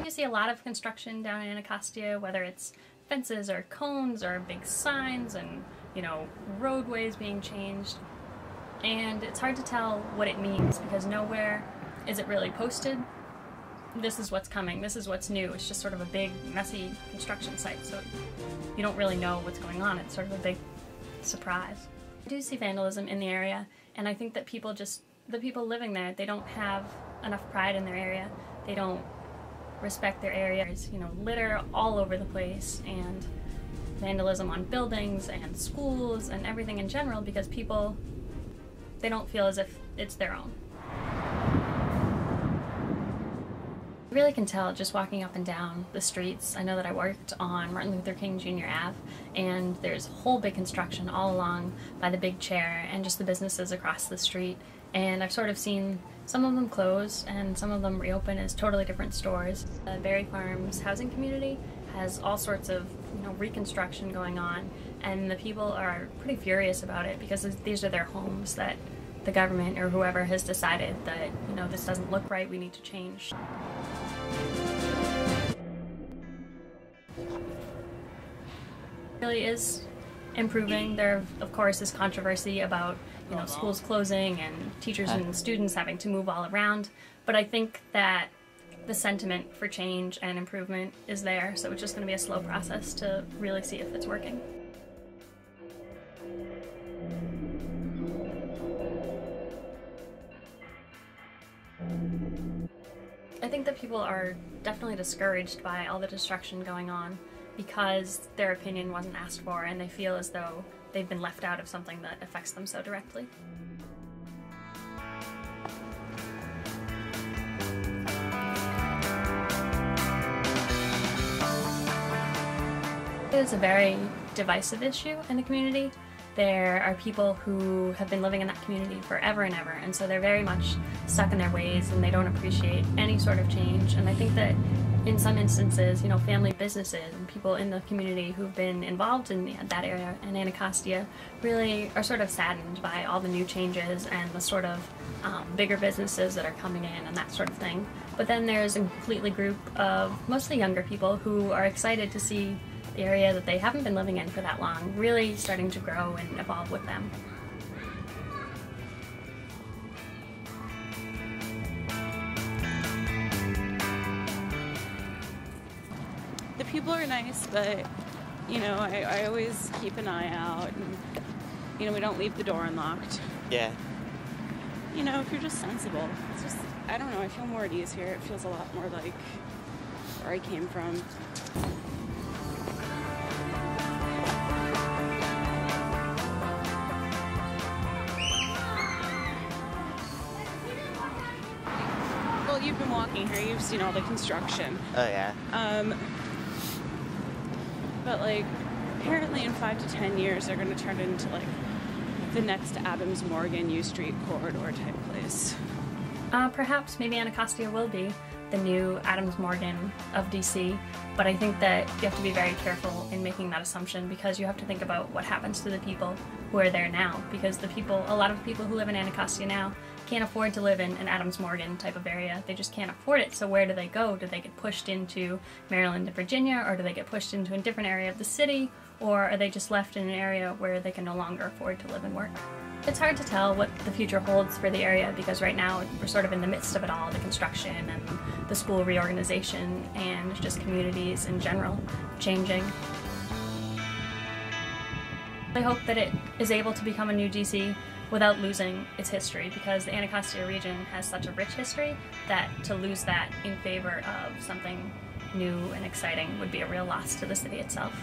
You see a lot of construction down in Anacostia, whether it's fences or cones or big signs and, roadways being changed. And it's hard to tell what it means because nowhere is it really posted. This is what's coming, this is what's new. It's just sort of a big, messy construction site, so you don't really know what's going on. It's sort of a big surprise. I do see vandalism in the area, and I think that the people living there, they don't have enough pride in their area. They don't respect their area. There's, litter all over the place, and vandalism on buildings and schools and everything in general because people, they don't feel as if it's their own. You really can tell just walking up and down the streets. I know that I worked on Martin Luther King Jr. Ave, and there's whole big construction all along by the Big Chair and just the businesses across the street. And I've sort of seen some of them close and some of them reopen as totally different stores. The Berry Farms housing community has all sorts of reconstruction going on, and the people are pretty furious about it because these are their homes that the government or whoever has decided that this doesn't look right, we need to change. It really is improving. There of course is controversy about schools closing and teachers and students having to move all around, but I think that the sentiment for change and improvement is there, so it's just going to be a slow process to really see if it's working. I think that people are definitely discouraged by all the destruction going on because their opinion wasn't asked for and they feel as though they've been left out of something that affects them so directly. It is a very divisive issue in the community. There are people who have been living in that community forever and ever, and so they're very much stuck in their ways and they don't appreciate any sort of change. And I think that in some instances, family businesses and people in the community who've been involved in that area in Anacostia really are sort of saddened by all the new changes and the sort of bigger businesses that are coming in and that sort of thing. But then there's a completely group of mostly younger people who are excited to see the area that they haven't been living in for that long really starting to grow and evolve with them. The people are nice, but I always keep an eye out, and we don't leave the door unlocked. Yeah. If you're just sensible, it's just, I don't know, I feel more at ease here. It feels a lot more like where I came from. Well, you've been walking here, you've seen all the construction. Oh yeah. But apparently in 5 to 10 years they're going to turn it into the next Adams Morgan U Street corridor type place. Perhaps maybe Anacostia will be the new Adams Morgan of DC, but I think that you have to be very careful in making that assumption because you have to think about what happens to the people who are there now, because a lot of people who live in Anacostia now can't afford to live in an Adams Morgan type of area. They just can't afford it, so where do they go? Do they get pushed into Maryland and Virginia, or do they get pushed into a different area of the city, or are they just left in an area where they can no longer afford to live and work? It's hard to tell what the future holds for the area because right now we're sort of in the midst of it all, the construction and the school reorganization and just communities in general changing. I hope that it is able to become a new DC without losing its history, because the Anacostia region has such a rich history that to lose that in favor of something new and exciting would be a real loss to the city itself.